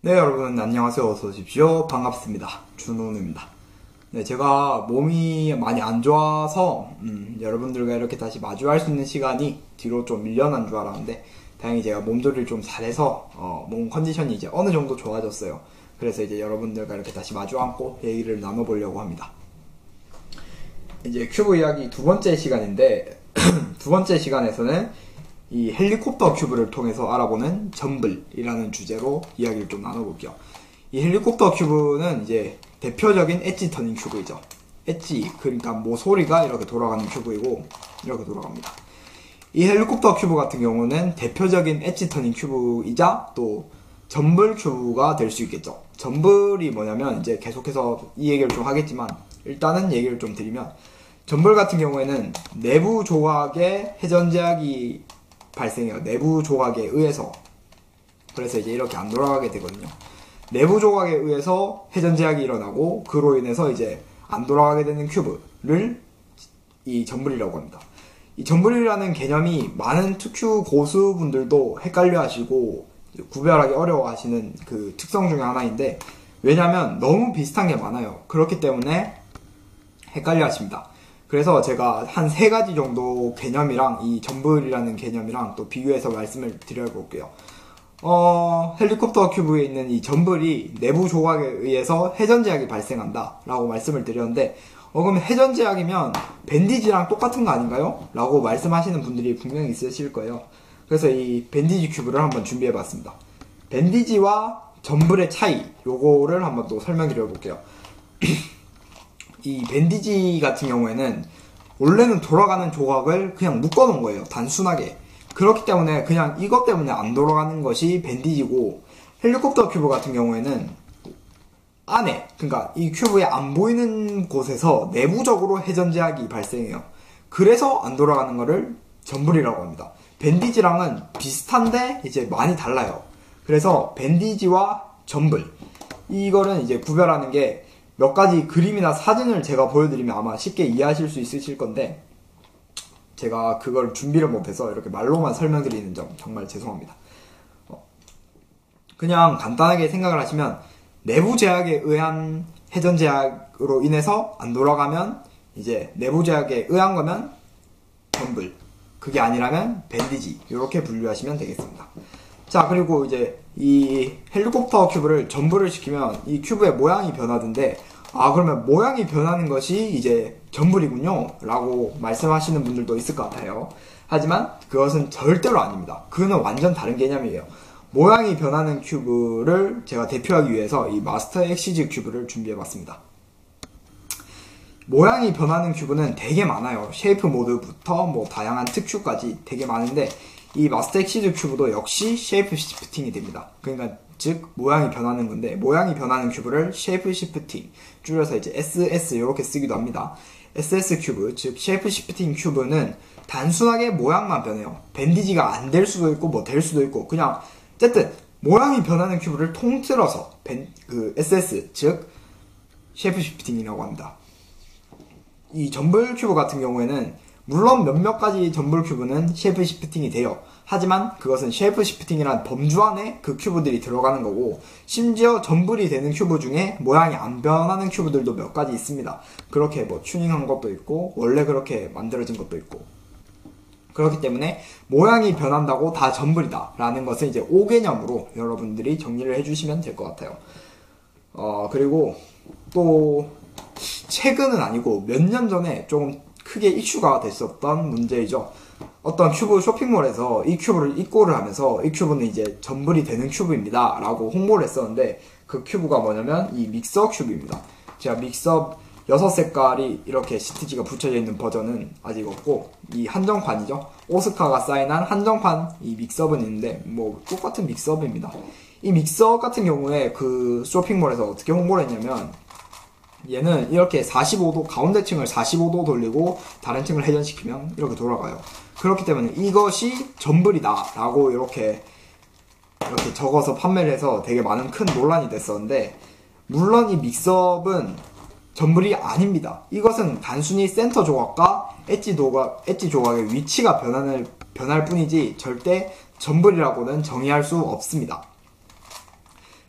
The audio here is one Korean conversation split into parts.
네, 여러분 안녕하세요. 어서 오십시오. 반갑습니다. 준호입니다. 네, 제가 몸이 많이 안 좋아서 여러분들과 이렇게 다시 마주할 수 있는 시간이 뒤로 좀 밀려난 줄 알았는데 다행히 제가 몸조리를 좀 잘해서 몸 컨디션이 이제 어느 정도 좋아졌어요. 그래서 이제 여러분들과 이렇게 다시 마주 앉고 얘기를 나눠보려고 합니다. 이제 큐브 이야기 두 번째 시간인데 두 번째 시간에서는 이 헬리콥터 큐브를 통해서 알아보는 점블이라는 주제로 이야기를 좀 나눠볼게요. 이 헬리콥터 큐브는 이제 대표적인 엣지 터닝 큐브이죠. 엣지, 그러니까 모서리가 이렇게 돌아가는 큐브이고 이렇게 돌아갑니다. 이 헬리콥터 큐브 같은 경우는 대표적인 엣지 터닝 큐브이자 또 점블 큐브가 될 수 있겠죠. 점블이 뭐냐면 이제 계속해서 이 얘기를 좀 하겠지만 일단은 얘기를 좀 드리면 점블 같은 경우에는 내부 조각에 회전 제약이 발생해요. 내부 조각에 의해서. 그래서 이제 이렇게 안 돌아가게 되거든요. 내부 조각에 의해서 회전 제약이 일어나고 그로 인해서 이제 안 돌아가게 되는 큐브를 이 점블이라고 합니다. 이 점블이라는 개념이 많은 투큐 고수분들도 헷갈려 하시고 구별하기 어려워 하시는 그 특성 중에 하나인데 왜냐면 너무 비슷한 게 많아요. 그렇기 때문에 헷갈려 하십니다. 그래서 제가 한 세 가지 정도 개념이랑 이 점블이라는 개념이랑 또 비교해서 말씀을 드려볼게요. 헬리콥터 큐브에 있는 이 점블이 내부 조각에 의해서 회전 제약이 발생한다 라고 말씀을 드렸는데 그럼 회전 제약이면 밴디지랑 똑같은 거 아닌가요? 라고 말씀하시는 분들이 분명히 있으실 거예요. 그래서 이 밴디지 큐브를 한번 준비해봤습니다. 밴디지와 점블의 차이 요거를 한번 또 설명드려 볼게요. 이 밴디지 같은 경우에는 원래는 돌아가는 조각을 그냥 묶어 놓은 거예요. 단순하게. 그렇기 때문에 그냥 이것 때문에 안 돌아가는 것이 밴디지고 헬리콥터 큐브 같은 경우에는 안에, 그러니까 이 큐브에 안 보이는 곳에서 내부적으로 회전 제약이 발생해요. 그래서 안 돌아가는 거를 점블이라고 합니다. 밴디지랑은 비슷한데 이제 많이 달라요. 그래서 밴디지와 점블 이거는 이제 구별하는 게 몇 가지 그림이나 사진을 제가 보여드리면 아마 쉽게 이해하실 수 있으실 건데 제가 그걸 준비를 못해서 이렇게 말로만 설명드리는 점 정말 죄송합니다. 그냥 간단하게 생각을 하시면 내부 제약에 의한 회전 제약으로 인해서 안 돌아가면 이제 내부 제약에 의한 거면 점블, 그게 아니라면 밴디지 이렇게 분류하시면 되겠습니다. 자, 그리고 이제 이 헬리콥터 큐브를 점블을 시키면 이 큐브의 모양이 변하던데 그러면 모양이 변하는 것이 이제 점블이군요 라고 말씀하시는 분들도 있을 것 같아요. 하지만 그것은 절대로 아닙니다. 그거는 완전 다른 개념이에요. 모양이 변하는 큐브를 제가 대표하기 위해서 이 마스터 엑시즈 큐브를 준비해봤습니다. 모양이 변하는 큐브는 되게 많아요. 쉐이프 모드부터 뭐 다양한 특큐까지 되게 많은데 이 마스터 엑시즈 큐브도 역시 쉐이프 시프팅이 됩니다. 그러니까 즉 모양이 변하는 건데 모양이 변하는 큐브를 쉐이프 시프팅 줄여서 이제 SS 이렇게 쓰기도 합니다. SS 큐브 즉 쉐이프 시프팅 큐브는 단순하게 모양만 변해요. 밴디지가 안 될 수도 있고 뭐 될 수도 있고 그냥 어쨌든 모양이 변하는 큐브를 통틀어서 SS 즉 쉐이프 시프팅이라고 합니다. 이 점블 큐브 같은 경우에는 물론 몇몇 가지 점블 큐브는 쉐이프 시프팅이 돼요. 하지만 그것은 쉐이프 시프팅이란 범주 안에 그 큐브들이 들어가는 거고 심지어 점블이 되는 큐브 중에 모양이 안 변하는 큐브들도 몇 가지 있습니다. 그렇게 뭐 튜닝한 것도 있고 원래 그렇게 만들어진 것도 있고 그렇기 때문에 모양이 변한다고 다 점블이다 라는 것은 이제 오개념으로 여러분들이 정리를 해주시면 될 것 같아요. 그리고 또 최근은 아니고 몇 년 전에 조금 크게 이슈가 됐었던 문제이죠. 어떤 큐브 쇼핑몰에서 이 큐브를 입고를 하면서 이 큐브는 이제 점블이 되는 큐브입니다 라고 홍보를 했었는데 그 큐브가 뭐냐면 이 믹서 큐브입니다. 제가 믹서 6색깔이 이렇게 시트지가 붙여져 있는 버전은 아직 없고 이 한정판이죠. 오스카가 사인한 한정판 이 믹서는 있는데 뭐 똑같은 믹서입니다. 이 믹서 같은 경우에 그 쇼핑몰에서 어떻게 홍보를 했냐면 얘는 이렇게 45도 가운데 층을 45도 돌리고 다른 층을 회전시키면 이렇게 돌아가요. 그렇기 때문에 이것이 점블이다 라고 이렇게 적어서 판매를 해서 되게 많은 큰 논란이 됐었는데 물론 이 믹서는 점블이 아닙니다. 이것은 단순히 센터 조각과 엣지 조각의 위치가 변할 뿐이지 절대 점블이라고는 정의할 수 없습니다.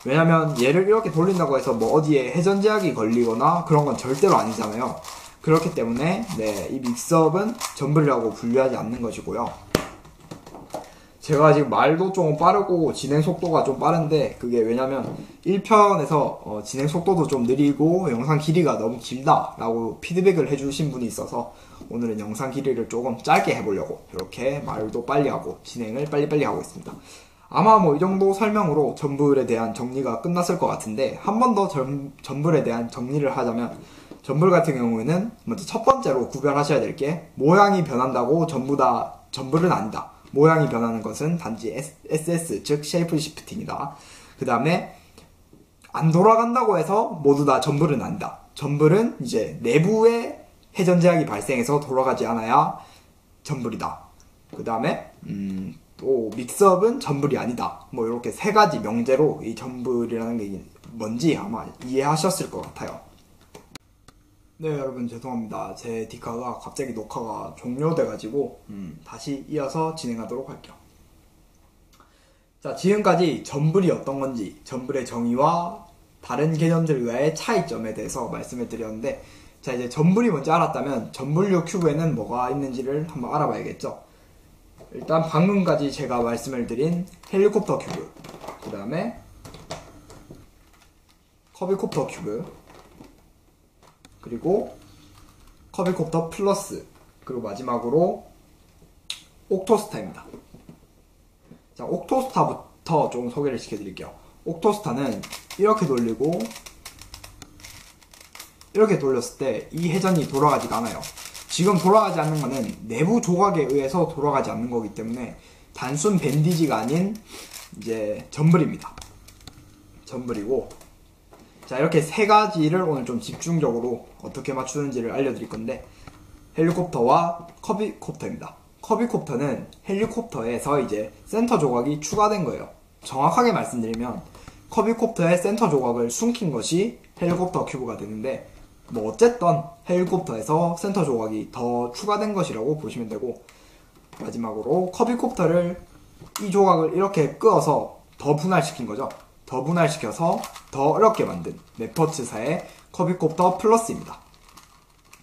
왜냐면 얘를 이렇게 돌린다고 해서 뭐 어디에 회전 제약이 걸리거나 그런 건 절대로 아니잖아요. 그렇기 때문에 네, 이 믹스업은 전불이라고 분류하지 않는 것이고요. 제가 지금 말도 좀 빠르고 진행 속도가 좀 빠른데 그게 왜냐면 1편에서 진행 속도도 좀 느리고 영상 길이가 너무 길다 라고 피드백을 해주신 분이 있어서 오늘은 영상 길이를 조금 짧게 해보려고 이렇게 말도 빨리 하고 진행을 빨리빨리 하고 있습니다. 아마 뭐 이 정도 설명으로 전불에 대한 정리가 끝났을 것 같은데 한 번 더 전불에 대한 정리를 하자면 전불 같은 경우에는 먼저 첫 번째로 구별하셔야 될 게 모양이 변한다고 전부 다 전불은 아니다. 모양이 변하는 것은 단지 SS, 즉 쉐이프 시프팅이다. 그 다음에 안 돌아간다고 해서 모두 다 전불은 아니다. 전불은 이제 내부에 회전 제약이 발생해서 돌아가지 않아야 전불이다. 그 다음에 또 믹스업은 전불이 아니다. 뭐 이렇게 세 가지 명제로 이 전불이라는 게 뭔지 아마 이해하셨을 것 같아요. 네, 여러분 죄송합니다. 제 디카가 갑자기 녹화가 종료돼가지고 다시 이어서 진행하도록 할게요. 자, 지금까지 전불이 어떤 건지, 전불의 정의와 다른 개념들과의 차이점에 대해서 말씀을 드렸는데, 자, 이제 전불이 뭔지 알았다면 전불류 큐브에는 뭐가 있는지를 한번 알아봐야겠죠. 일단 방금까지 제가 말씀을 드린 헬리콥터 큐브, 그 다음에 커비콥터 큐브, 그리고 커비콥터 플러스, 그리고 마지막으로 옥토스타입니다. 자, 옥토스타부터 좀 소개를 시켜드릴게요. 옥토스타는 이렇게 돌리고 이렇게 돌렸을 때 이 회전이 돌아가지가 않아요. 지금 돌아가지 않는 거는 내부 조각에 의해서 돌아가지 않는 거기 때문에 단순 밴디지가 아닌 이제 전불입니다. 전불이고, 자, 이렇게 세 가지를 오늘 좀 집중적으로 어떻게 맞추는지를 알려드릴 건데, 헬리콥터와 커비콥터입니다. 커비콥터는 헬리콥터에서 이제 센터 조각이 추가된 거예요. 정확하게 말씀드리면 커비콥터의 센터 조각을 숨긴 것이 헬리콥터 큐브가 되는데, 뭐 어쨌든 헬리콥터에서 센터 조각이 더 추가된 것이라고 보시면 되고, 마지막으로 커비콥터를 이 조각을 이렇게 끄어서 더 분할시킨 거죠. 더 분할시켜서 더 어렵게 만든 메퍼츠사의 커비콥터 플러스입니다.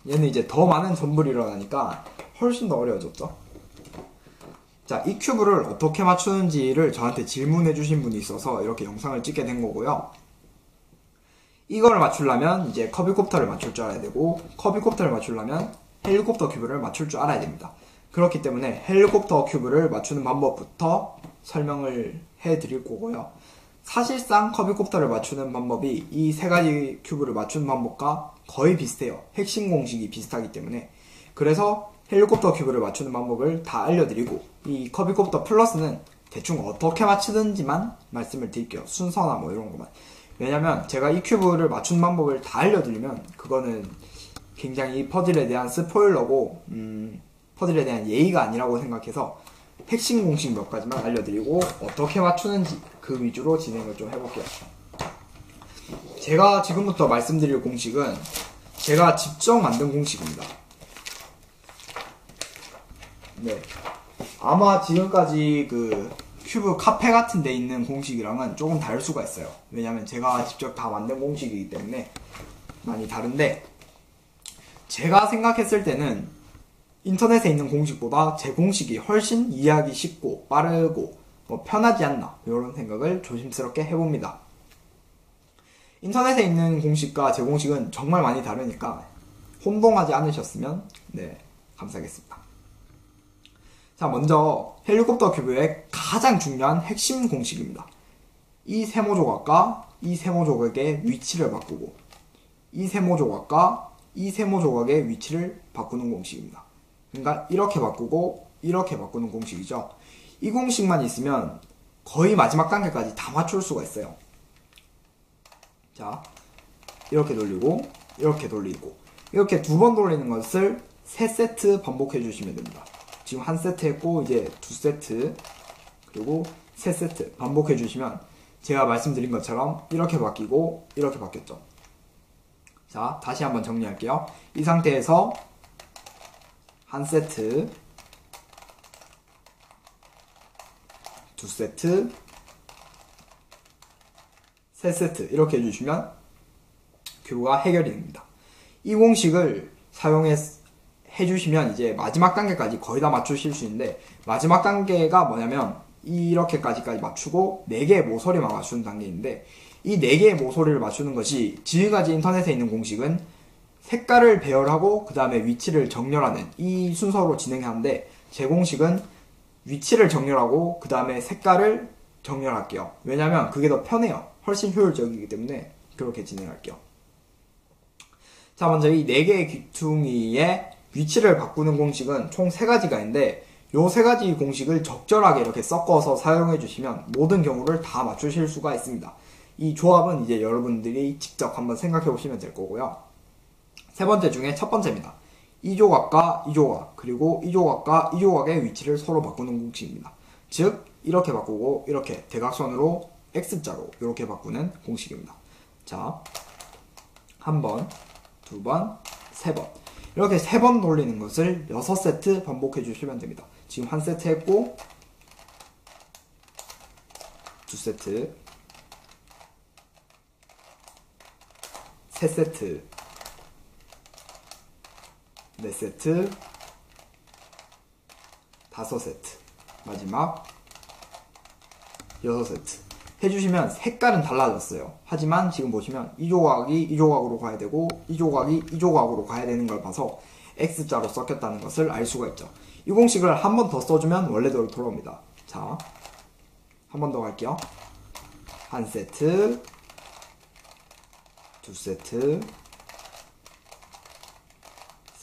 얘는 이제 더 많은 전불이 일어나니까 훨씬 더 어려워졌죠. 자, 이 큐브를 어떻게 맞추는지를 저한테 질문해 주신 분이 있어서 이렇게 영상을 찍게 된 거고요. 이거를 맞추려면 이제 커비콥터를 맞출 줄 알아야 되고, 커비콥터를 맞추려면 헬리콥터 큐브를 맞출 줄 알아야 됩니다. 그렇기 때문에 헬리콥터 큐브를 맞추는 방법부터 설명을 해 드릴 거고요. 사실상 커비콥터를 맞추는 방법이 이 세 가지 큐브를 맞추는 방법과 거의 비슷해요. 핵심 공식이 비슷하기 때문에. 그래서 헬리콥터 큐브를 맞추는 방법을 다 알려드리고, 이 커비콥터 플러스는 대충 어떻게 맞추는지만 말씀을 드릴게요. 순서나 뭐 이런 것만. 왜냐면 제가 이 큐브를 맞추는 방법을 다 알려드리면 그거는 굉장히 퍼즐에 대한 스포일러고 퍼즐에 대한 예의가 아니라고 생각해서 핵심 공식 몇 가지만 알려드리고 어떻게 맞추는지 그 위주로 진행을 좀 해볼게요. 제가 지금부터 말씀드릴 공식은 제가 직접 만든 공식입니다. 네, 아마 지금까지 그 큐브 카페 같은 데 있는 공식이랑은 조금 다를 수가 있어요. 왜냐면 제가 직접 다 만든 공식이기 때문에 많이 다른데, 제가 생각했을 때는 인터넷에 있는 공식보다 제 공식이 훨씬 이해하기 쉽고 빠르고 뭐 편하지 않나, 이런 생각을 조심스럽게 해봅니다. 인터넷에 있는 공식과 제 공식은 정말 많이 다르니까 혼동하지 않으셨으면 네, 감사하겠습니다. 자, 먼저 헬리콥터 큐브의 가장 중요한 핵심 공식입니다. 이 세모 조각과 이 세모 조각의 위치를 바꾸고, 이 세모 조각과 이 세모 조각의 위치를 바꾸는 공식입니다. 그러니까 이렇게 바꾸고 이렇게 바꾸는 공식이죠. 이 공식만 있으면 거의 마지막 단계까지 다 맞출 수가 있어요. 자, 이렇게 돌리고 이렇게 돌리고 이렇게 두 번 돌리는 것을 3세트 반복해 주시면 됩니다. 지금 한 세트 했고 이제 2세트 그리고 3세트 반복해 주시면 제가 말씀드린 것처럼 이렇게 바뀌고 이렇게 바뀌었죠. 자, 다시 한번 정리할게요. 이 상태에서 한 세트, 2세트, 세 세트 이렇게 해주시면 큐브가 해결이 됩니다. 이 공식을 해주시면 이제 마지막 단계까지 거의 다 맞추실 수 있는데, 마지막 단계가 뭐냐면 이렇게까지까지 맞추고 4개의 모서리만 맞추는 단계인데, 이 4개의 모서리를 맞추는 것이 지금까지 인터넷에 있는 공식은 색깔을 배열하고 그 다음에 위치를 정렬하는 이 순서로 진행하는데, 제 공식은 위치를 정렬하고 그 다음에 색깔을 정렬할게요. 왜냐면 그게 더 편해요. 훨씬 효율적이기 때문에 그렇게 진행할게요. 자, 먼저 이 4개의 귀퉁이의 위치를 바꾸는 공식은 총 3가지가 있는데, 요 3가지 공식을 적절하게 이렇게 섞어서 사용해 주시면 모든 경우를 다 맞추실 수가 있습니다. 이 조합은 이제 여러분들이 직접 한번 생각해 보시면 될 거고요. 세 번째 중에 첫 번째입니다. 이 조각과 이 조각, 그리고 이 조각과 이 조각의 위치를 서로 바꾸는 공식입니다. 즉, 이렇게 바꾸고 이렇게 대각선으로 X자로 이렇게 바꾸는 공식입니다. 자, 한 번, 두 번, 세 번. 이렇게 3번 돌리는 것을 6세트 반복해 주시면 됩니다. 지금 한 세트 했고, 2세트, 3세트, 4세트, 5세트, 마지막 6세트 해주시면 색깔은 달라졌어요. 하지만 지금 보시면 이 조각이 이 조각으로 가야 되고 이 조각이 이 조각으로 가야 되는 걸 봐서 X자로 섞였다는 것을 알 수가 있죠. 이 공식을 한 번 더 써주면 원래대로 돌아옵니다. 자, 한 번 더 갈게요. 한 세트, 2세트,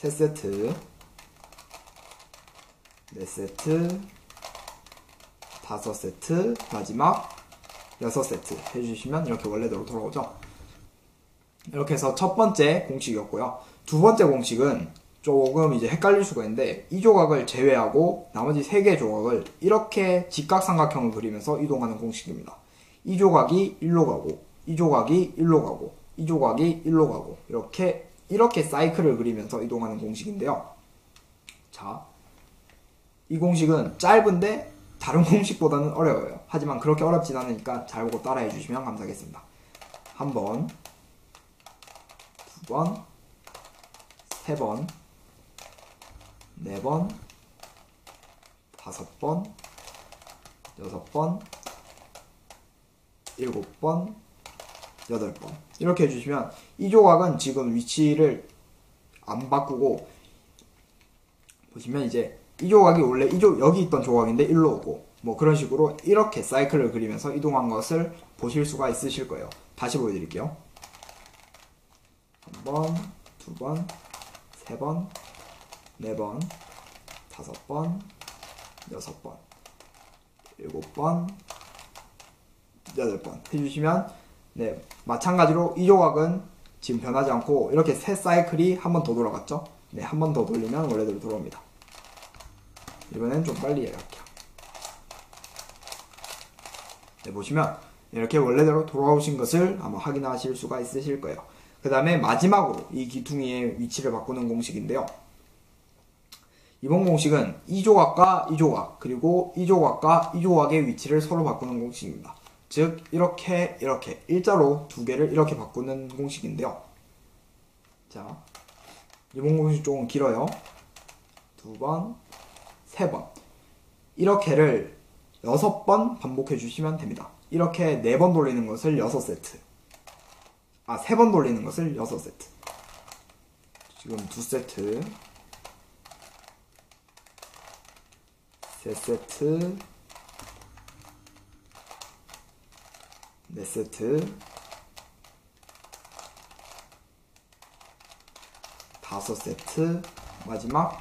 3세트, 4세트, 5세트, 마지막 6세트 해주시면 이렇게 원래대로 돌아오죠. 이렇게 해서 첫 번째 공식이었고요. 두 번째 공식은 조금 이제 헷갈릴 수가 있는데, 이 조각을 제외하고 나머지 3개의 조각을 이렇게 직각삼각형을 그리면서 이동하는 공식입니다. 이 조각이 1로 가고, 이 조각이 1로 가고, 이 조각이 1로 가고, 이렇게 사이클을 그리면서 이동하는 공식인데요. 자, 이 공식은 짧은데 다른 공식보다는 어려워요. 하지만 그렇게 어렵진 않으니까 잘 보고 따라해 주시면 감사하겠습니다. 한 번, 두 번, 세 번, 네 번, 5번, 6번, 7번, 8번 이렇게 해주시면 이 조각은 지금 위치를 안 바꾸고, 보시면 이제 이 조각이 원래 여기 있던 조각인데 일로 오고, 뭐 그런 식으로 이렇게 사이클을 그리면서 이동한 것을 보실 수가 있으실 거예요. 다시 보여드릴게요. 한 번, 두 번, 세 번, 네 번, 5번, 6번, 7번, 8번 해주시면, 네, 마찬가지로 이 조각은 지금 변하지 않고 이렇게 새 사이클이 한 번 더 돌아갔죠. 네, 한 번 더 돌리면 원래대로 돌아옵니다. 이번엔 좀 빨리 할게요. 네, 보시면 이렇게 원래대로 돌아오신 것을 아마 확인하실 수가 있으실 거예요. 그 다음에 마지막으로 이 귀퉁이의 위치를 바꾸는 공식인데요. 이번 공식은 이 조각과 이 조각, 그리고 이 조각과 이 조각의 위치를 서로 바꾸는 공식입니다. 즉, 이렇게 일자로 두 개를 이렇게 바꾸는 공식인데요. 자, 이번 공식 조금 길어요. 두 번, 세 번. 이렇게를 6번 반복해 주시면 됩니다. 이렇게 4번 돌리는 것을 6세트. 3번 돌리는 것을 6세트. 지금 2세트. 3세트. 4세트. 5세트. 마지막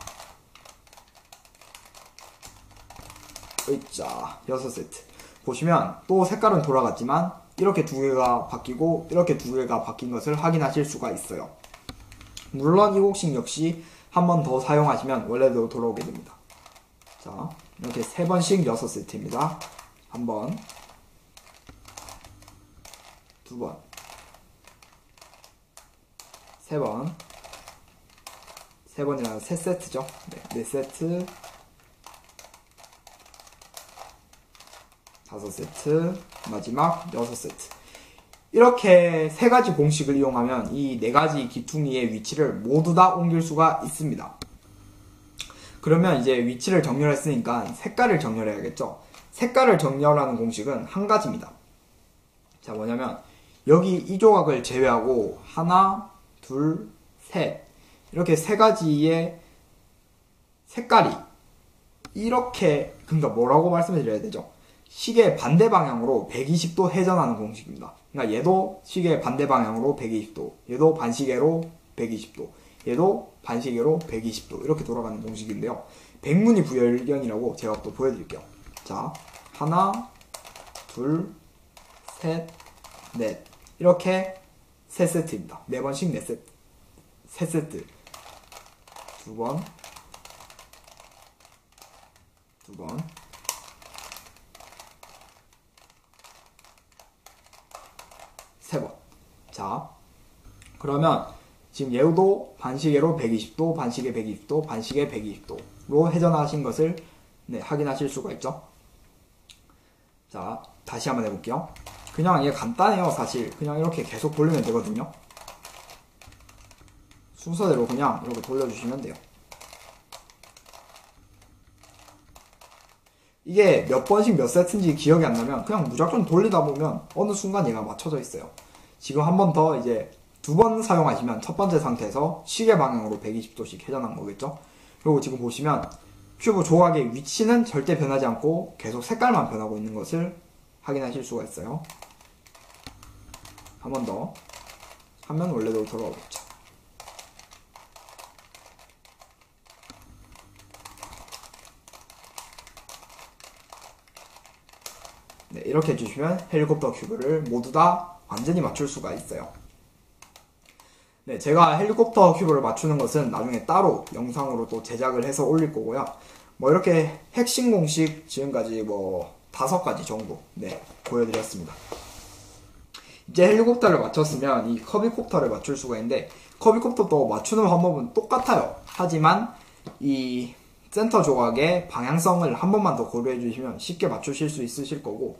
6세트. 보시면 또 색깔은 돌아갔지만 이렇게 두 개가 바뀌고 이렇게 두 개가 바뀐 것을 확인하실 수가 있어요. 물론 이 곡식 역시 한 번 더 사용하시면 원래대로 돌아오게 됩니다. 자, 이렇게 3번씩 6세트입니다. 한 번, 두 번, 세 번, 세 번이라는 3세트죠. 네, 4세트, 5세트, 마지막 6세트. 이렇게 세 가지 공식을 이용하면 이 네 가지 기퉁이의 위치를 모두 다 옮길 수가 있습니다. 그러면 이제 위치를 정렬했으니까 색깔을 정렬해야겠죠. 색깔을 정렬하는 공식은 한 가지입니다. 자, 뭐냐면 여기 이 조각을 제외하고 하나, 둘, 셋 이렇게 세 가지의 색깔이 이렇게, 그러니까 뭐라고 말씀을 드려야 되죠? 시계 반대 방향으로 120도 회전하는 공식입니다. 그러니까 얘도 시계 반대 방향으로 120도, 얘도 반시계로 120도, 얘도 반시계로 120도 이렇게 돌아가는 공식인데요. 백문이 불여일견이라고 제가 또 보여드릴게요. 자, 하나, 둘, 셋, 넷 이렇게 세 세트입니다. 네 번씩 네 세트, 세 세트, 두 번, 두 번, 세 번. 자, 그러면 지금 얘도 반시계로 120도, 반시계 120도, 반시계 120도로 회전하신 것을 확인하실 수가 있죠. 자, 다시 한번 해볼게요. 그냥 얘 간단해요. 사실 그냥 이렇게 계속 돌리면 되거든요. 순서대로 그냥 이렇게 돌려주시면 돼요. 이게 몇 번씩 몇 세트인지 기억이 안 나면 그냥 무작정 돌리다 보면 어느 순간 얘가 맞춰져 있어요. 지금 한 번 더 이제 두 번 사용하시면 첫 번째 상태에서 시계 방향으로 120도씩 회전한 거겠죠. 그리고 지금 보시면 큐브 조각의 위치는 절대 변하지 않고 계속 색깔만 변하고 있는 것을 확인하실 수가 있어요. 한 번 더 하면 원래대로 돌아오겠죠. 네, 이렇게 해주시면 헬리콥터 큐브를 모두 다 완전히 맞출 수가 있어요. 네, 제가 헬리콥터 큐브를 맞추는 것은 나중에 따로 영상으로 또 제작을 해서 올릴 거고요. 뭐 이렇게 핵심 공식 지금까지 뭐 5가지 정도 보여드렸습니다. 이제 헬리콥터를 맞췄으면 이 커비콥터를 맞출 수가 있는데, 커비콥터도 맞추는 방법은 똑같아요. 하지만 이 센터 조각의 방향성을 한 번만 더 고려해 주시면 쉽게 맞추실 수 있으실 거고,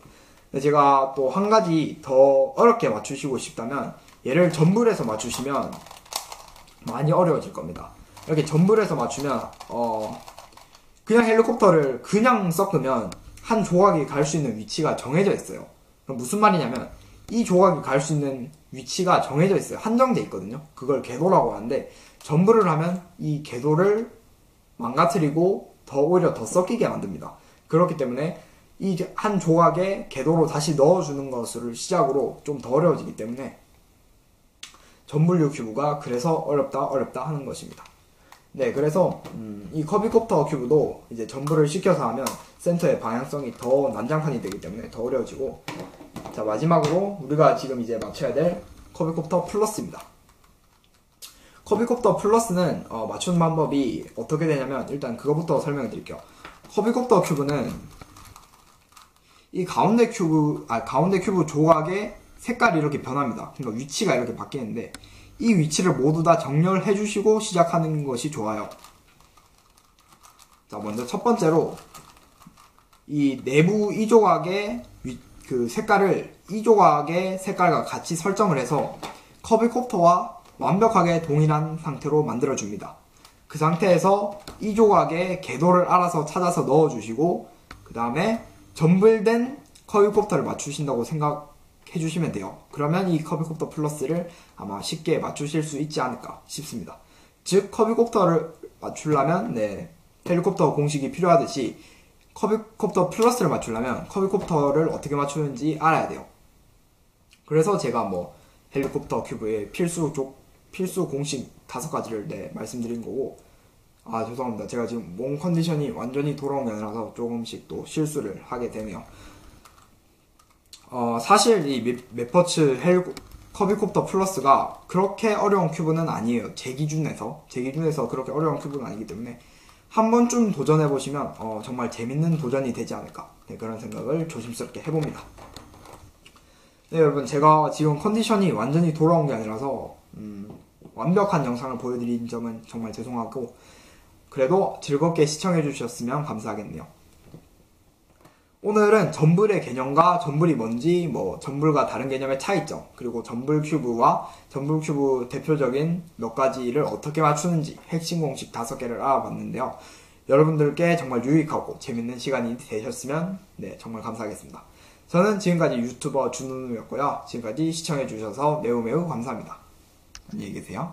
제가 또 한 가지 더 어렵게 맞추시고 싶다면 얘를 전불해서 맞추시면 많이 어려워질 겁니다. 이렇게 전불해서 맞추면 그냥 헬리콥터를 그냥 섞으면 한 조각이 갈 수 있는 위치가 정해져 있어요. 그럼 무슨 말이냐면 이 조각이 갈 수 있는 위치가 정해져 있어요. 한정돼 있거든요. 그걸 궤도라고 하는데, 전불을 하면 이 궤도를 망가뜨리고 오히려 더 섞이게 만듭니다. 그렇기 때문에 이 한 조각에 궤도로 다시 넣어주는 것을 시작으로 좀 더 어려워지기 때문에 전분류 큐브가 그래서 어렵다 하는 것입니다. 네, 그래서 이 커비콥터 큐브도 이제 전부를 시켜서 하면 센터의 방향성이 더 난장판이 되기 때문에 더 어려워지고, 자, 마지막으로 우리가 지금 이제 맞춰야 될 커비콥터 플러스입니다. 커비콥터 플러스는 맞추는 방법이 어떻게 되냐면, 일단 그거부터 설명해 드릴게요. 커비콥터 큐브는 이 가운데 큐브 조각의 색깔이 이렇게 변합니다. 그러니까 위치가 이렇게 바뀌는데, 이 위치를 모두 다 정렬해 주시고 시작하는 것이 좋아요. 자, 먼저 첫 번째로 이 내부 이 조각의 그 색깔을 이 조각의 색깔과 같이 설정을 해서 커비콥터와 완벽하게 동일한 상태로 만들어 줍니다. 그 상태에서 이 조각의 궤도를 알아서 찾아서 넣어 주시고, 그 다음에 전불된 커비콥터를 맞추신다고 생각해 주시면 돼요. 그러면 이 커비콥터 플러스를 아마 쉽게 맞추실 수 있지 않을까 싶습니다. 즉, 커비콥터를 맞추려면 헬리콥터 공식이 필요하듯이 커비콥터 플러스를 맞추려면 커비콥터를 어떻게 맞추는지 알아야 돼요. 그래서 제가 뭐 헬리콥터 큐브의 필수 공식 5가지를 말씀드린 거고, 죄송합니다. 제가 지금 몸 컨디션이 완전히 돌아온 게 아니라서 조금씩 또 실수를 하게 되네요. 사실 이 메퍼츠 커비콥터 플러스가 그렇게 어려운 큐브는 아니에요. 제 기준에서 그렇게 어려운 큐브는 아니기 때문에 한 번쯤 도전해보시면 정말 재밌는 도전이 되지 않을까, 그런 생각을 조심스럽게 해봅니다. 네, 여러분, 제가 지금 컨디션이 완전히 돌아온 게 아니라서 완벽한 영상을 보여드린 점은 정말 죄송하고, 그래도 즐겁게 시청해 주셨으면 감사하겠네요. 오늘은 전불의 개념과 전불이 뭔지, 뭐 전불과 다른 개념의 차이점, 그리고 전불 큐브와 전불 큐브 대표적인 몇 가지를 어떻게 맞추는지 핵심 공식 5개를 알아봤는데요. 여러분들께 정말 유익하고 재밌는 시간이 되셨으면 네, 정말 감사하겠습니다. 저는 지금까지 유튜버 준우누였고요. 지금까지 시청해주셔서 매우 감사합니다. 안녕히 계세요.